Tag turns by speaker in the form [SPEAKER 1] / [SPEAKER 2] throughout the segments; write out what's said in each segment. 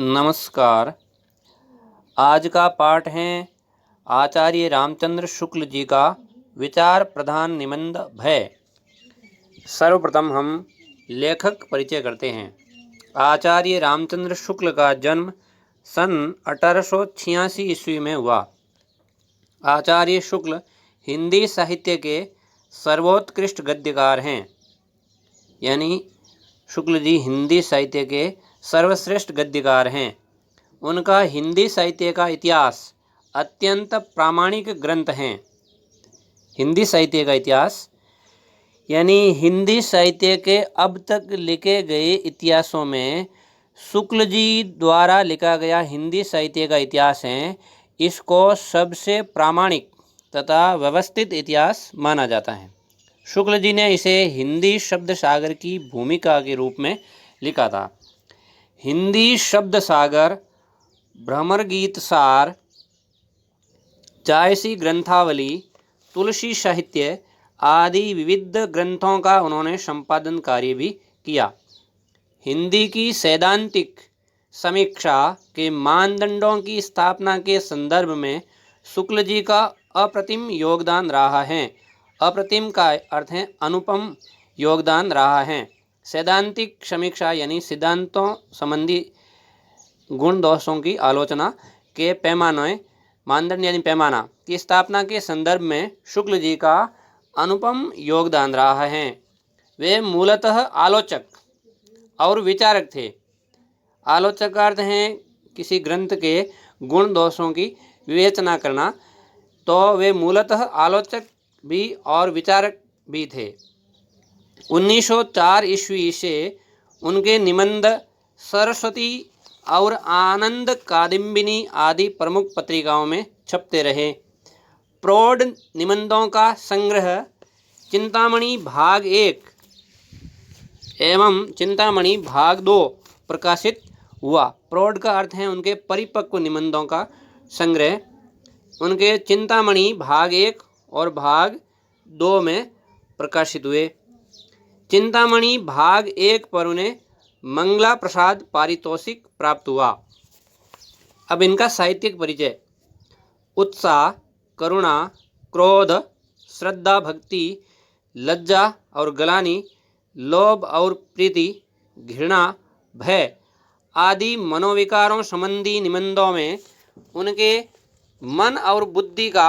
[SPEAKER 1] नमस्कार। आज का पाठ है आचार्य रामचंद्र शुक्ल जी का विचार प्रधान निबंध भय। सर्वप्रथम हम लेखक परिचय करते हैं। आचार्य रामचंद्र शुक्ल का जन्म सन 1886 ईस्वी में हुआ। आचार्य शुक्ल हिंदी साहित्य के सर्वोत्कृष्ट गद्यकार हैं। यानी शुक्ल जी हिंदी साहित्य के सर्वश्रेष्ठ गद्यकार हैं। उनका हिंदी साहित्य का इतिहास अत्यंत प्रामाणिक ग्रंथ हैं। हिंदी साहित्य का इतिहास यानी हिंदी साहित्य के अब तक लिखे गए इतिहासों में शुक्ल जी द्वारा लिखा गया हिंदी साहित्य का इतिहास है। इसको सबसे प्रामाणिक तथा व्यवस्थित इतिहास माना जाता है। शुक्ल जी ने इसे हिंदी शब्द सागर की भूमिका के रूप में लिखा था। हिंदी शब्द सागर, भ्रमर गीत सार, जायसी ग्रंथावली, तुलसी साहित्य आदि विविध ग्रंथों का उन्होंने संपादन कार्य भी किया। हिंदी की सैद्धांतिक समीक्षा के मानदंडों की स्थापना के संदर्भ में शुक्ल जी का अप्रतिम योगदान रहा है। अप्रतिम का अर्थ है अनुपम योगदान रहा है। सैद्धांतिक समीक्षा यानी सिद्धांतों संबंधी गुण दोषों की आलोचना के पैमाने, मानदंड यानी पैमाना की स्थापना के संदर्भ में शुक्ल जी का अनुपम योगदान रहा है। वे मूलतः आलोचक और विचारक थे। आलोचक का अर्थ है किसी ग्रंथ के गुण दोषों की विवेचना करना, तो वे मूलतः आलोचक भी और विचारक भी थे। 1904 ईस्वी से उनके निबंध सरस्वती और आनंद कादम्बिनी आदि प्रमुख पत्रिकाओं में छपते रहे। प्रौढ़ निबंधों का संग्रह चिंतामणि भाग 1 एवं चिंतामणि भाग 2 प्रकाशित हुआ। प्रौढ़ का अर्थ है उनके परिपक्व निबंधों का संग्रह। उनके चिंतामणि भाग 1 और भाग 2 में प्रकाशित हुए। चिंतामणि भाग 1 पर उन्हें मंगला प्रसाद पारितोषिक प्राप्त हुआ। अब इनका साहित्यिक परिचय। उत्साह, करुणा, क्रोध, श्रद्धा, भक्ति, लज्जा और ग्लानि, लोभ और प्रीति, घृणा, भय आदि मनोविकारों संबंधी निबंधों में उनके मन और बुद्धि का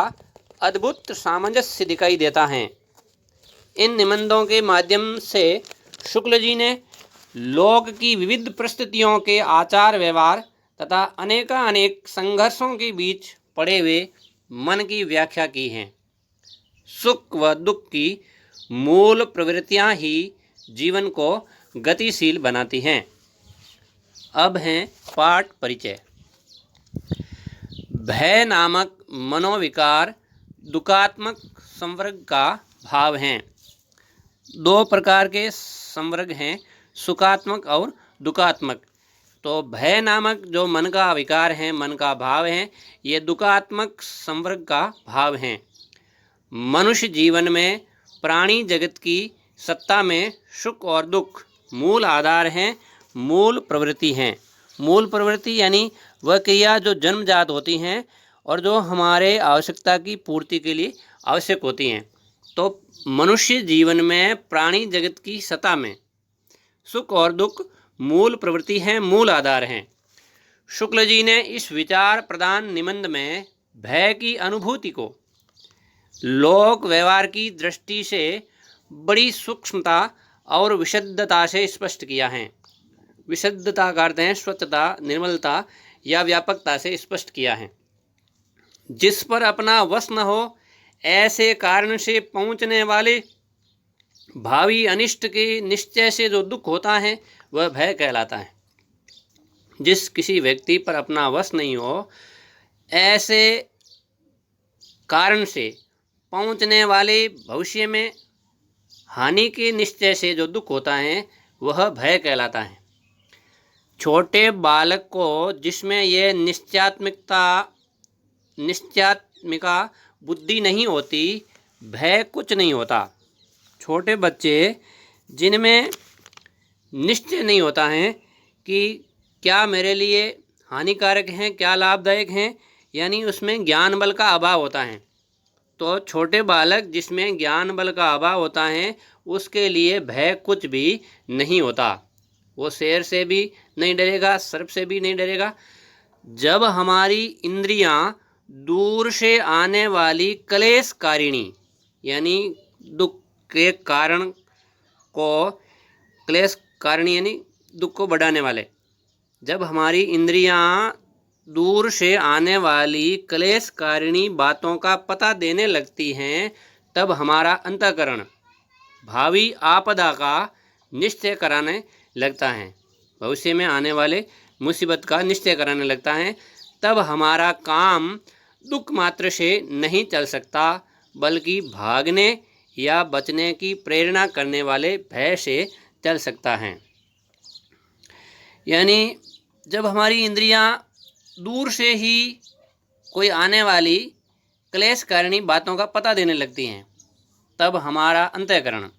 [SPEAKER 1] अद्भुत सामंजस्य दिखाई देता है। इन निबंधों के माध्यम से शुक्ल जी ने लोक की विविध परिस्थितियों के आचार व्यवहार तथा अनेक संघर्षों के बीच पड़े हुए मन की व्याख्या की है। सुख व दुख की मूल प्रवृत्तियां ही जीवन को गतिशील बनाती हैं। अब है पाठ परिचय। भय नामक मनोविकार दुखात्मक संवर्ग का भाव है। दो प्रकार के संवर्ग हैं, सुखात्मक और दुखात्मक। तो भय नामक जो मन का विकार है, मन का भाव है, ये दुखात्मक संवर्ग का भाव है। मनुष्य जीवन में प्राणी जगत की सत्ता में सुख और दुख मूल आधार हैं, मूल प्रवृत्ति हैं। मूल प्रवृत्ति यानी वह क्रिया जो जन्मजात होती हैं और जो हमारे आवश्यकता की पूर्ति के लिए आवश्यक होती हैं। तो मनुष्य जीवन में प्राणी जगत की सत्ता में सुख और दुख मूल प्रवृत्ति हैं, मूल आधार हैं। शुक्ल जी ने इस विचार प्रधान निबंध में भय की अनुभूति को लोक व्यवहार की दृष्टि से बड़ी सूक्ष्मता और विशुद्धता से स्पष्ट किया है। विशुद्धता का अर्थ है स्वच्छता, निर्मलता या व्यापकता से स्पष्ट किया है। जिस पर अपना वश न हो, ऐसे कारण से पहुँचने वाले भावी अनिष्ट के निश्चय से जो दुख होता है वह भय कहलाता है। जिस किसी व्यक्ति पर अपना वश नहीं हो, ऐसे कारण से पहुँचने वाले भविष्य में हानि के निश्चय से जो दुख होता है वह भय कहलाता है। छोटे बालक को जिसमें यह निश्चयात्मिका बुद्धि नहीं होती, भय कुछ नहीं होता। छोटे बच्चे जिनमें निश्चय नहीं होता है कि क्या मेरे लिए हानिकारक हैं क्या लाभदायक हैं, यानी उसमें ज्ञान बल का अभाव होता है। तो छोटे बालक जिसमें ज्ञान बल का अभाव होता है उसके लिए भय कुछ भी नहीं होता। वो शेर से भी नहीं डरेगा, सर्प से भी नहीं डरेगा। जब हमारी इंद्रियां दूर से आने वाली क्लेशकारिणी यानी दुख के कारण को, क्लेशकारिणी यानी दुख को बढ़ाने वाले, जब हमारी इंद्रियां दूर से आने वाली क्लेशकारिणी बातों का पता देने लगती हैं, तब हमारा अंतःकरण भावी आपदा का निश्चय कराने लगता है, भविष्य में आने वाले मुसीबत का निश्चय कराने लगता है। तब हमारा काम दुख मात्र से नहीं चल सकता, बल्कि भागने या बचने की प्रेरणा करने वाले भय से चल सकता है। यानी जब हमारी इंद्रियां दूर से ही कोई आने वाली क्लेशकारिणी बातों का पता देने लगती हैं, तब हमारा अंतःकरण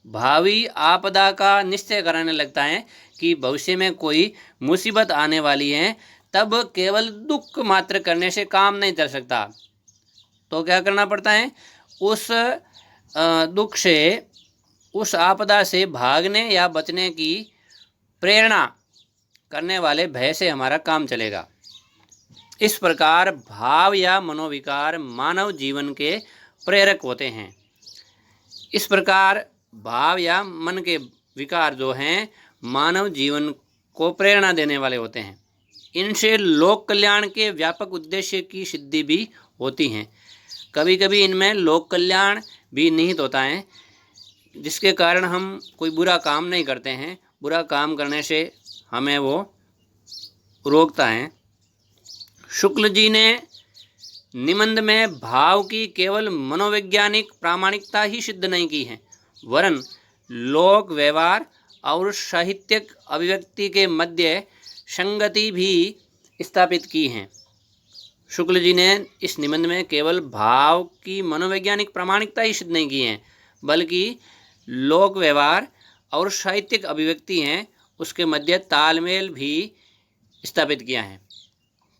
[SPEAKER 1] भावी आपदा का निश्चय कराने लगता है कि भविष्य में कोई मुसीबत आने वाली है। तब केवल दुख मात्र करने से काम नहीं चल सकता, तो क्या करना पड़ता है, उस दुख से, उस आपदा से भागने या बचने की प्रेरणा करने वाले भय से हमारा काम चलेगा। इस प्रकार भाव या मनोविकार मानव जीवन के प्रेरक होते हैं। इस प्रकार भाव या मन के विकार जो हैं मानव जीवन को प्रेरणा देने वाले होते हैं। इनसे लोक कल्याण के व्यापक उद्देश्य की सिद्धि भी होती हैं। कभी कभी इनमें लोक कल्याण भी निहित होता है, जिसके कारण हम कोई बुरा काम नहीं करते हैं। बुरा काम करने से हमें वो रोकता है। शुक्ल जी ने निबंध में भाव की केवल मनोवैज्ञानिक प्रामाणिकता ही सिद्ध नहीं की है, वरन लोक व्यवहार और साहित्यिक अभिव्यक्ति के मध्य संगति भी स्थापित की है। शुक्ल जी ने इस निबंध में केवल भाव की मनोवैज्ञानिक प्रामाणिकता ही सिद्ध नहीं की है, बल्कि लोक व्यवहार और साहित्यिक अभिव्यक्ति हैं उसके मध्य तालमेल भी स्थापित किया है।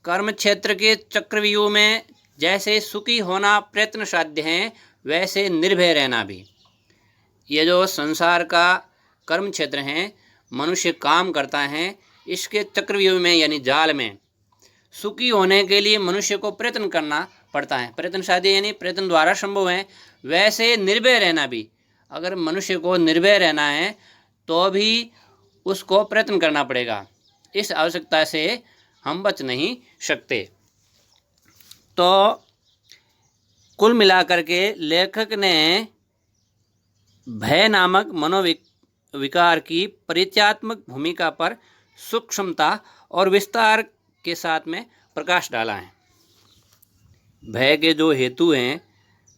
[SPEAKER 1] कर्म क्षेत्र के चक्रव्यूह में जैसे सुखी होना प्रयत्न साध्य है, वैसे निर्भय रहना भी। ये जो संसार का कर्म क्षेत्र है, मनुष्य काम करता है, इसके चक्रव्यूह में यानी जाल में सुखी होने के लिए मनुष्य को प्रयत्न करना पड़ता है। प्रयत्न साध्य यानी प्रयत्न द्वारा संभव है, वैसे निर्भय रहना भी। अगर मनुष्य को निर्भय रहना है तो भी उसको प्रयत्न करना पड़ेगा। इस आवश्यकता से हम बच नहीं सकते। तो कुल मिलाकर के लेखक ने भय नामक मनोविकार की परिचयात्मक भूमिका पर सूक्ष्मता और विस्तार के साथ में प्रकाश डाला है। भय के जो हेतु हैं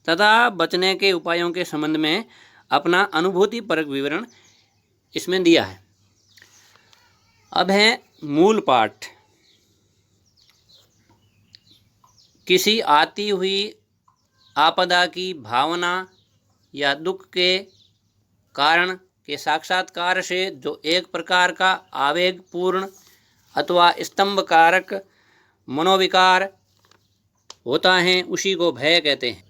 [SPEAKER 1] तथा बचने के उपायों के संबंध में अपना अनुभूतिपरक विवरण इसमें दिया है। अब है मूल पाठ। किसी आती हुई आपदा की भावना या दुख के कारण के साक्षात्कार से जो एक प्रकार का आवेगपूर्ण अथवा स्तंभकारक मनोविकार होता है, उसी को भय कहते हैं।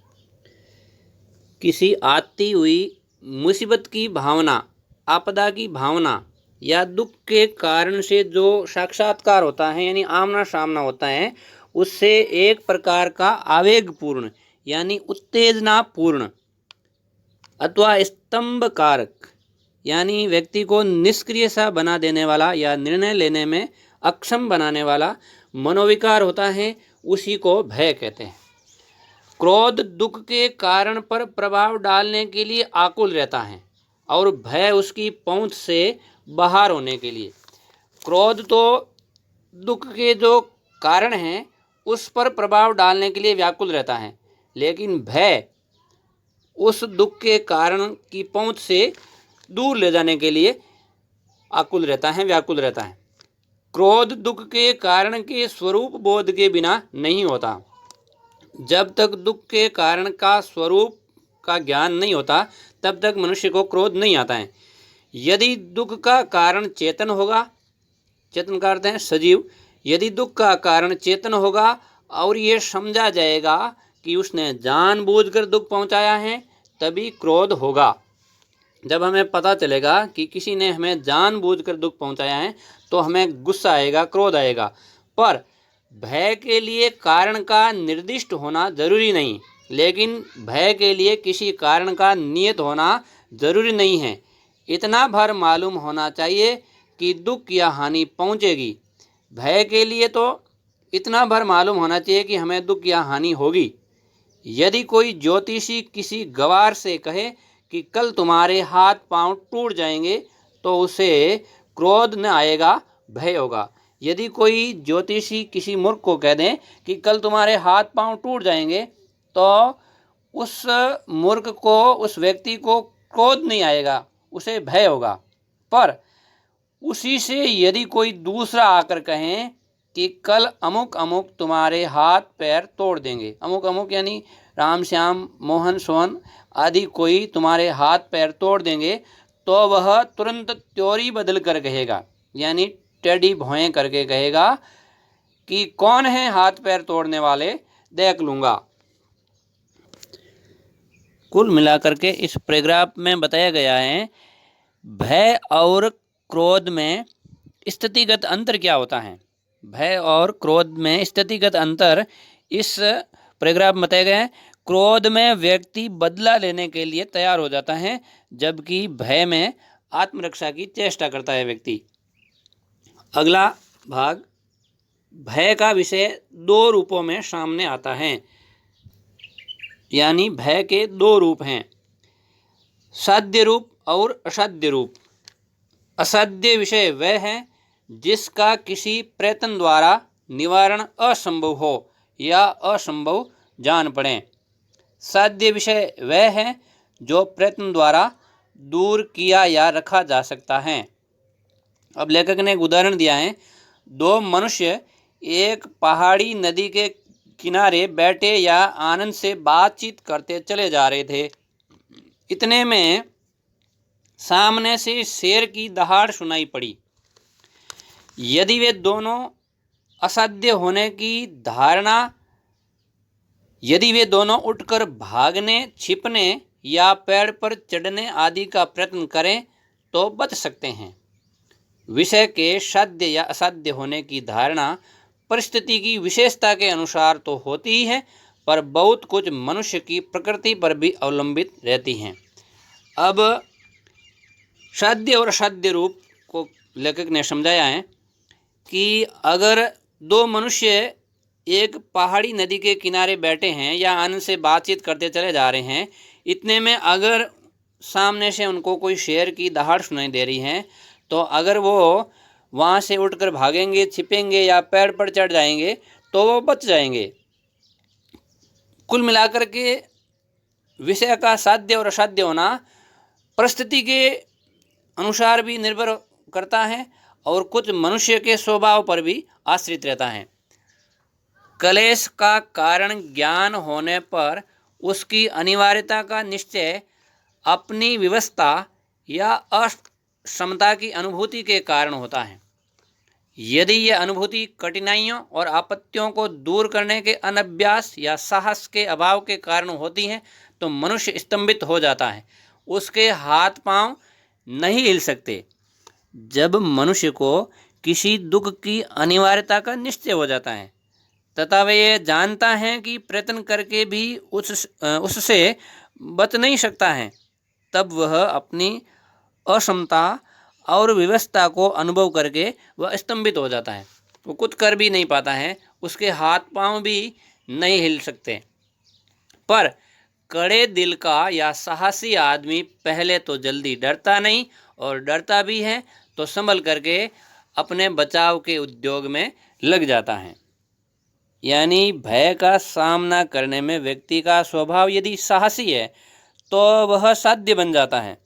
[SPEAKER 1] किसी आती हुई मुसीबत की भावना, आपदा की भावना या दुख के कारण से जो साक्षात्कार होता है यानी आमना सामना होता है, उससे एक प्रकार का आवेगपूर्ण यानी उत्तेजनापूर्ण अथवा स्तंभकारक यानी व्यक्ति को निष्क्रिय सा बना देने वाला या निर्णय लेने में अक्षम बनाने वाला मनोविकार होता है, उसी को भय कहते हैं। क्रोध दुख के कारण पर प्रभाव डालने के लिए आकुल रहता है और भय उसकी पहुंच से बाहर होने के लिए। क्रोध तो दुख के जो कारण हैं उस पर प्रभाव डालने के लिए व्याकुल रहता है, लेकिन भय उस दुख के कारण की पहुंच से दूर ले जाने के लिए आकुल रहता है, व्याकुल रहता है। क्रोध दुख के कारण के स्वरूप बोध के बिना नहीं होता। जब तक दुख के कारण का स्वरूप का ज्ञान नहीं होता, तब तक मनुष्य को क्रोध नहीं आता है। यदि दुख का कारण चेतन होगा, चेतन का अर्थ है सजीव, यदि दुख का कारण चेतन होगा और ये समझा जाएगा कि उसने जानबूझकर दुख पहुंचाया है, तभी क्रोध होगा। जब हमें पता चलेगा कि किसी ने हमें जानबूझकर दुख पहुंचाया है तो हमें गुस्सा आएगा, क्रोध आएगा। पर भय के लिए कारण का निर्दिष्ट होना जरूरी नहीं, लेकिन भय के लिए किसी कारण का नियत होना जरूरी नहीं है। इतना भर मालूम होना चाहिए कि दुख या हानि पहुंचेगी। भय के लिए तो इतना भर मालूम होना चाहिए कि हमें दुख या हानि होगी। यदि कोई ज्योतिषी किसी गवार से कहे कि कल तुम्हारे हाथ पांव टूट जाएंगे, तो उसे क्रोध न आएगा, भय होगा। यदि कोई ज्योतिषी किसी मूर्ख को कह दें कि कल तुम्हारे हाथ पांव टूट जाएंगे, तो उस मूर्ख को, उस व्यक्ति को क्रोध नहीं आएगा, उसे भय होगा। पर उसी से यदि कोई दूसरा आकर कहें कि कल अमुक अमुक तुम्हारे हाथ पैर तोड़ देंगे, अमुक अमुक यानी राम श्याम मोहन सोहन आदि कोई तुम्हारे हाथ पैर तोड़ देंगे, तो वह तुरंत त्योरी बदल कर कहेगा, यानी टेढ़ी भौएं करके कहेगा कि कौन है हाथ पैर तोड़ने वाले, देख लूँगा। कुल मिलाकर के इस पैराग्राफ में बताया गया है भय और क्रोध में स्थितिगत अंतर क्या होता है। भय और क्रोध में स्थितिगत अंतर इस पैराग्राफ में बताया गया है। क्रोध में व्यक्ति बदला लेने के लिए तैयार हो जाता है, जबकि भय में आत्मरक्षा की चेष्टा करता है व्यक्ति। अगला भाग, भय का विषय दो रूपों में सामने आता है, यानी भय के दो रूप हैं, साध्य रूप और असाध्य रूप। असाध्य विषय वह है जिसका किसी प्रयत्न द्वारा निवारण असंभव हो या असंभव जान पड़े। साध्य विषय वह है जो प्रयत्न द्वारा दूर किया या रखा जा सकता है। अब लेखक ने एक उदाहरण दिया है। दो मनुष्य एक पहाड़ी नदी के किनारे बैठे या आनंद से बातचीत करते चले जा रहे थे। इतने में सामने से शेर की दहाड़ सुनाई पड़ी। यदि वे दोनों असाध्य होने की धारणा, यदि वे दोनों उठकर भागने, छिपने या पेड़ पर चढ़ने आदि का प्रयत्न करें तो बच सकते हैं। विषय के साध्य या असाध्य होने की धारणा परिस्थिति की विशेषता के अनुसार तो होती ही है, पर बहुत कुछ मनुष्य की प्रकृति पर भी अवलंबित रहती हैं। अब साध्य और असाध्य रूप को लेखक ने समझाया है कि अगर दो मनुष्य एक पहाड़ी नदी के किनारे बैठे हैं या आनंद से बातचीत करते चले जा रहे हैं, इतने में अगर सामने से उनको कोई शेर की दहाड़ सुनाई दे रही है, तो अगर वो वहाँ से उठकर भागेंगे, छिपेंगे या पेड़ पर चढ़ जाएंगे तो वो बच जाएंगे। कुल मिलाकर के विषय का साध्य और असाध्य होना परिस्थिति के अनुसार भी निर्भर करता है और कुछ मनुष्य के स्वभाव पर भी आश्रित रहता है। क्लेश का कारण ज्ञान होने पर उसकी अनिवार्यता का निश्चय अपनी व्यवस्था या असमता की अनुभूति के कारण होता है। यदि यह अनुभूति कठिनाइयों और आपत्तियों को दूर करने के अनभ्यास या साहस के अभाव के कारण होती है, तो मनुष्य स्तंभित हो जाता है, उसके हाथ पांव नहीं हिल सकते। जब मनुष्य को किसी दुख की अनिवार्यता का निश्चय हो जाता है तथा वह यह जानता है कि प्रयत्न करके भी उससे बच नहीं सकता है, तब वह अपनी असमता और व्यवस्था को अनुभव करके वह स्तंभित हो जाता है। वो कुछ कर भी नहीं पाता है, उसके हाथ पांव भी नहीं हिल सकते। पर कड़े दिल का या साहसी आदमी पहले तो जल्दी डरता नहीं, और डरता भी है तो संभल करके अपने बचाव के उद्योग में लग जाता है। यानी भय का सामना करने में व्यक्ति का स्वभाव यदि साहसी है तो वह साध्य बन जाता है।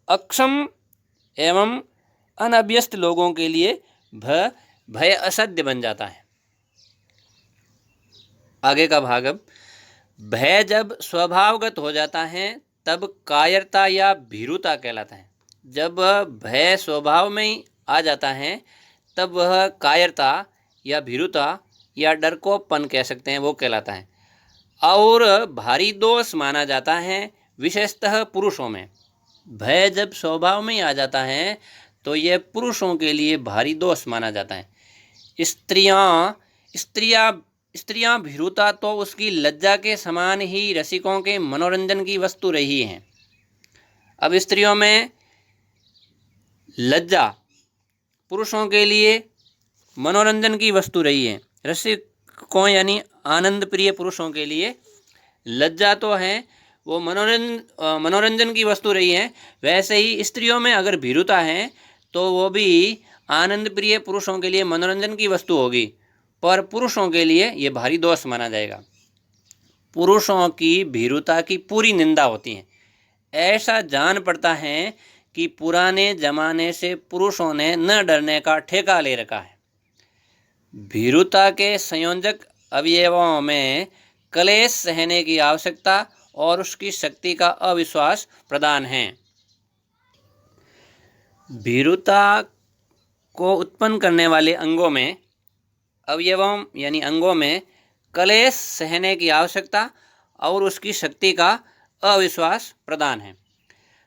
[SPEAKER 1] अक्षम एवं अनभ्यस्त लोगों के लिए भय असाध्य बन जाता है। आगे का भाग, अब भय जब स्वभावगत हो जाता है तब कायरता या भीरुता कहलाता है। जब भय स्वभाव में ही आ जाता है तब वह कायरता या भीरुता या डरकोपपन कह सकते हैं, वो कहलाता है। और भारी दोष माना जाता है विशेषतः पुरुषों में। भय जब स्वभाव में आ जाता है तो यह पुरुषों के लिए भारी दोष माना जाता है। स्त्रियां स्त्रियां स्त्रियां भीरुता तो उसकी लज्जा के समान ही रसिकों के मनोरंजन की वस्तु रही हैं। अब स्त्रियों में लज्जा पुरुषों के लिए मनोरंजन की वस्तु रही है। रसिकों यानी आनंद प्रिय पुरुषों के लिए लज्जा तो है, वो मनोरंजन की वस्तु रही है। वैसे ही स्त्रियों में अगर भीरुता है तो वो भी आनंद प्रिय पुरुषों के लिए मनोरंजन की वस्तु होगी, पर पुरुषों के लिए ये भारी दोष माना जाएगा। पुरुषों की भीरुता की पूरी निंदा होती है। ऐसा जान पड़ता है कि पुराने जमाने से पुरुषों ने न डरने का ठेका ले रखा है। भीरुता के संयोजक अवयवों में क्लेश सहने की आवश्यकता और उसकी शक्ति का अविश्वास प्रदान है। भीरुता को उत्पन्न करने वाले अंगों में अवयवों यानी अंगों में क्लेश सहने की आवश्यकता और उसकी शक्ति का अविश्वास प्रदान है।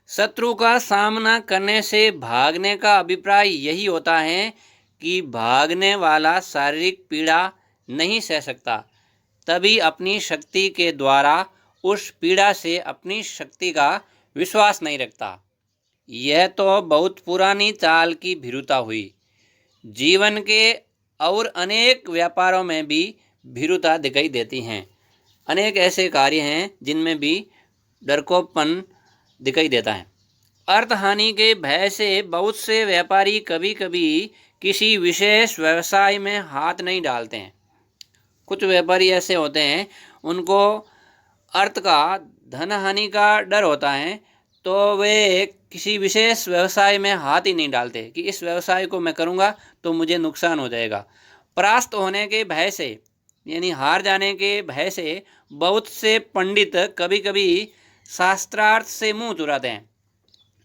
[SPEAKER 1] शत्रु का सामना करने से भागने का अभिप्राय यही होता है कि भागने वाला शारीरिक पीड़ा नहीं सह सकता, तभी अपनी शक्ति के द्वारा उस पीड़ा से अपनी शक्ति का विश्वास नहीं रखता। यह तो बहुत पुरानी चाल की भीरुता हुई। जीवन के और अनेक व्यापारों में भी भीरुता दिखाई देती हैं। अनेक ऐसे कार्य हैं जिनमें भी डरकोपपन दिखाई देता है। अर्थ हानि के भय से बहुत से व्यापारी कभी कभी किसी विशेष व्यवसाय में हाथ नहीं डालते हैं। कुछ व्यापारी ऐसे होते हैं, उनको अर्थ का धन हानि का डर होता है, तो वे किसी विशेष व्यवसाय में हाथ ही नहीं डालते कि इस व्यवसाय को मैं करूँगा तो मुझे नुकसान हो जाएगा। परास्त होने के भय से यानी हार जाने के भय से बहुत से पंडित कभी कभी शास्त्रार्थ से मुंह चुराते हैं,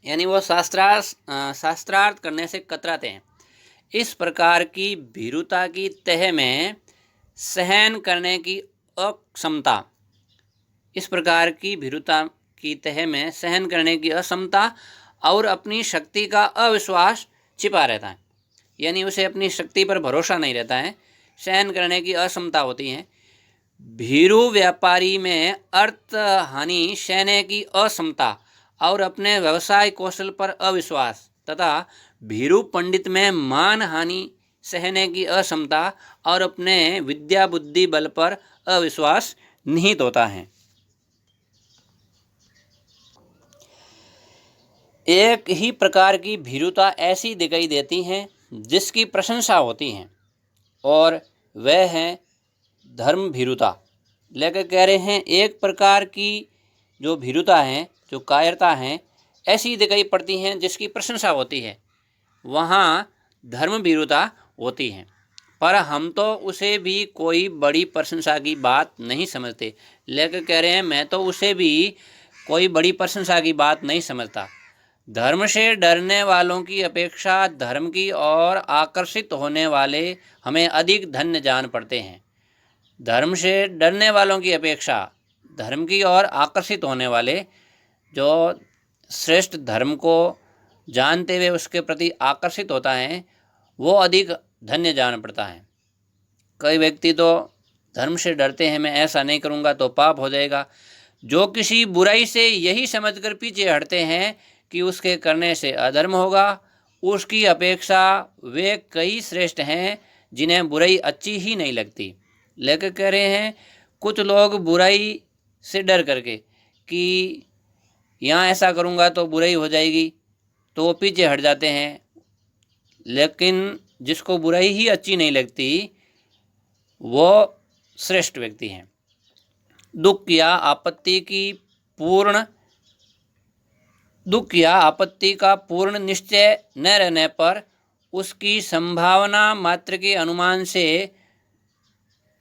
[SPEAKER 1] यानी वो शास्त्रार्थ करने से कतराते हैं। इस प्रकार की भीरुता की तह में सहन करने की अक्षमता इस प्रकार की भीरुता की तह में सहन करने की अक्षमता और अपनी शक्ति का अविश्वास छिपा रहता है, यानी उसे अपनी शक्ति पर भरोसा नहीं रहता है, सहन करने की अक्षमता होती है। भीरु व्यापारी में अर्थ हानि सहने की अक्षमता और अपने व्यवसाय कौशल पर अविश्वास तथा भीरु पंडित में मान हानि सहने की अक्षमता और अपने विद्या बुद्धि बल पर अविश्वास निहित होता है। एक ही प्रकार की भीरुता ऐसी दिखाई देती है जिसकी प्रशंसा होती है, और वह है धर्म भीरुता। लेकर कह रहे हैं एक प्रकार की जो भीरुता है, जो कायरता है, ऐसी दिखाई पड़ती हैं जिसकी प्रशंसा होती है, वहाँ धर्म भीरुता होती है। पर हम तो उसे भी कोई बड़ी प्रशंसा की बात नहीं समझते। लेकर कह रहे हैं मैं तो उसे भी कोई बड़ी प्रशंसा की बात नहीं समझता। धर्म से डरने वालों की अपेक्षा धर्म की ओर आकर्षित होने वाले हमें अधिक धन्य जान पड़ते हैं। धर्म से डरने वालों की अपेक्षा धर्म की ओर आकर्षित होने वाले, जो श्रेष्ठ धर्म को जानते हुए उसके प्रति आकर्षित होता है, वो अधिक धन्य जान पड़ता है। कई व्यक्ति तो धर्म से डरते हैं, मैं ऐसा नहीं करूँगा तो पाप हो जाएगा। जो किसी बुराई से यही समझकर पीछे हटते हैं कि उसके करने से अधर्म होगा, उसकी अपेक्षा वे कई श्रेष्ठ हैं जिन्हें बुराई अच्छी ही नहीं लगती। लेकर कह रहे हैं कुछ लोग बुराई से डर करके कि यहाँ ऐसा करूँगा तो बुराई हो जाएगी, तो वो पीछे हट जाते हैं। लेकिन जिसको बुराई ही अच्छी नहीं लगती वो श्रेष्ठ व्यक्ति हैं। दुख या आपत्ति का पूर्ण निश्चय न रहने पर उसकी संभावना मात्र के अनुमान से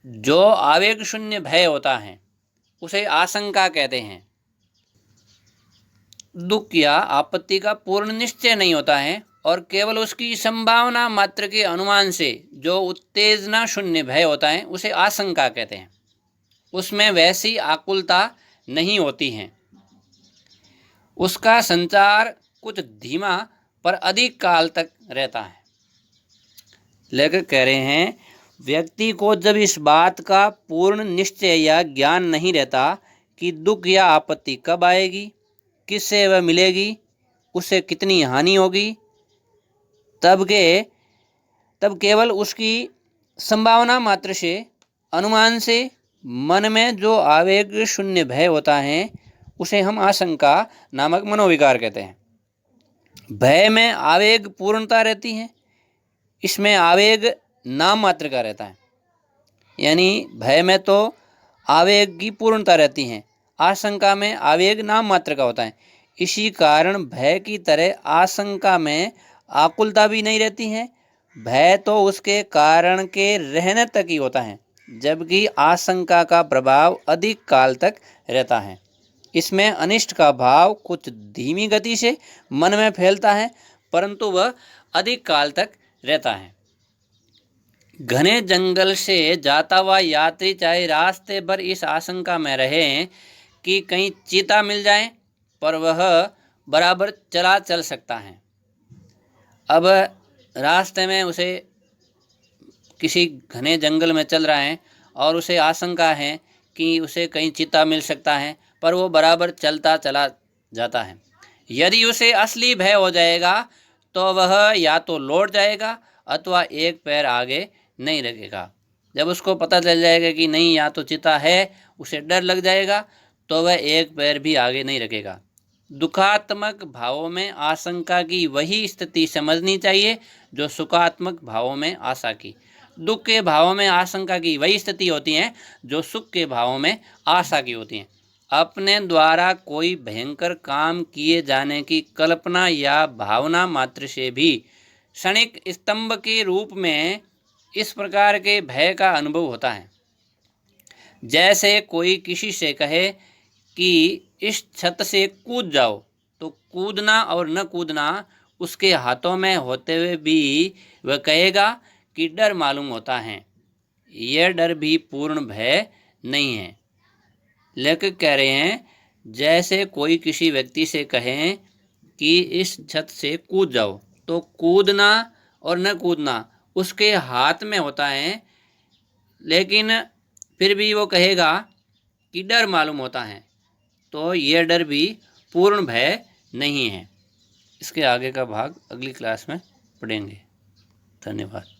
[SPEAKER 1] जो आवेग शून्य भय होता है उसे आशंका कहते हैं। दुख या आपत्ति का पूर्ण निश्चय नहीं होता है और केवल उसकी संभावना मात्र के अनुमान से जो उत्तेजना शून्य भय होता है उसे आशंका कहते हैं। उसमें वैसी आकुलता नहीं होती है, उसका संचार कुछ धीमा पर अधिक काल तक रहता है। लेखक कह रहे हैं, व्यक्ति को जब इस बात का पूर्ण निश्चय या ज्ञान नहीं रहता कि दुख या आपत्ति कब आएगी, किससे वह मिलेगी, उससे कितनी हानि होगी, तब केवल उसकी संभावना मात्र से, अनुमान से मन में जो आवेग शून्य भय होता है उसे हम आशंका नामक मनोविकार कहते हैं। भय में आवेग पूर्णता रहती है, इसमें आवेग नाम मात्र का रहता है। यानी भय में तो आवेग की पूर्णता रहती है, आशंका में आवेग नाम मात्र का होता है। इसी कारण भय की तरह आशंका में आकुलता भी नहीं रहती है। भय तो उसके कारण के रहने तक ही होता है, जबकि आशंका का प्रभाव अधिक काल तक रहता है। इसमें अनिष्ट का भाव कुछ धीमी गति से मन में फैलता है, परंतु वह अधिक काल तक रहता है। घने जंगल से जाता हुआ यात्री चाहे रास्ते पर इस आशंका में रहे कि कहीं चीता मिल जाए, पर वह बराबर चल सकता है। अब रास्ते में उसे किसी घने जंगल में चल रहा है और उसे आशंका है कि उसे कहीं चीता मिल सकता है, पर वो बराबर चलता चला जाता है। यदि उसे असली भय हो जाएगा तो वह या तो लौट जाएगा अथवा एक पैर आगे नहीं रखेगा। जब उसको पता चल जाएगा कि नहीं या तो चीता है, उसे डर लग जाएगा, तो वह एक पैर भी आगे नहीं रखेगा। दुखात्मक भावों में आशंका की वही स्थिति समझनी चाहिए जो सुखात्मक भावों में आशा की। दुख के भावों में आशंका की वही स्थिति होती है जो सुख के भावों में आशा की होती है। अपने द्वारा कोई भयंकर काम किए जाने की कल्पना या भावना मात्र से भी क्षणिक स्तंभ के रूप में इस प्रकार के भय का अनुभव होता है। जैसे कोई किसी से कहे कि इस छत से कूद जाओ, तो कूदना और न कूदना उसके हाथों में होते हुए भी वह कहेगा कि डर मालूम होता है। यह डर भी पूर्ण भय नहीं है। लेखक कह रहे हैं, जैसे कोई किसी व्यक्ति से कहें कि इस छत से कूद जाओ, तो कूदना और न कूदना उसके हाथ में होता है, लेकिन फिर भी वो कहेगा कि डर मालूम होता है, तो यह डर भी पूर्ण भय नहीं है। इसके आगे का भाग अगली क्लास में पढ़ेंगे। धन्यवाद।